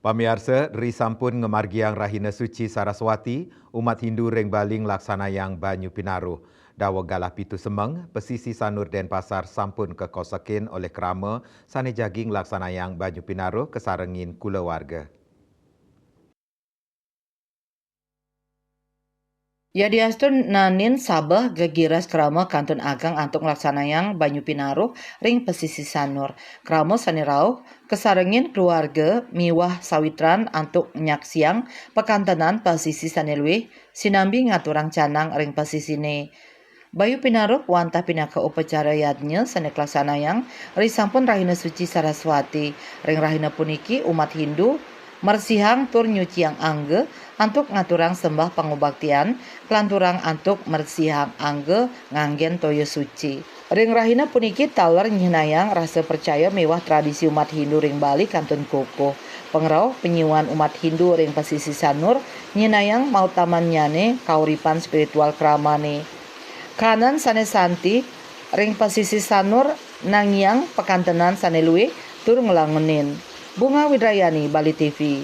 Pamiarsa, Ri sampun ngemargiang Rahina Suci Saraswati, umat Hindu ring baling laksanayang Banyu Pinaruh. Dawa galah pitu semeng, pesisi Sanur Denpasar sampun kekosakin oleh kerama sane jaging laksanayang Banyu Pinaruh kesarengin kula warga. Ya diastun nanin sabah gegiras krama kantun agang antuk laksanayang Banyu Pinaruh ring pesisi Sanur. Krama sanirau kesarengin keluarga miwah sawitran antuk nyaksiang pekantenan pesisi sanilwih sinambi ngaturang canang ring pesisine. Bayu Pinaruh wantah pinaka upacara yadnya sane laksanayang ring sampun Rahina Suci Saraswati. Ring Rahina puniki umat Hindu mersihang tur nyuciang angge antuk ngaturang sembah pangubaktian kelanturang antuk mersihang angge nganggen toyo suci. Ring Rahina puniki taler nyenayang rasa percaya mewah tradisi umat Hindu ring Bali kantun koko. Pengrau penyuan umat Hindu ring pesisi Sanur nyenayang mau taman nyane kauripan spiritual kramane. Kanan sane santi ring pesisi Sanur nangyang pekantenan sane luwe tur ngelangenin. Bunga Widrayani, Bali TV.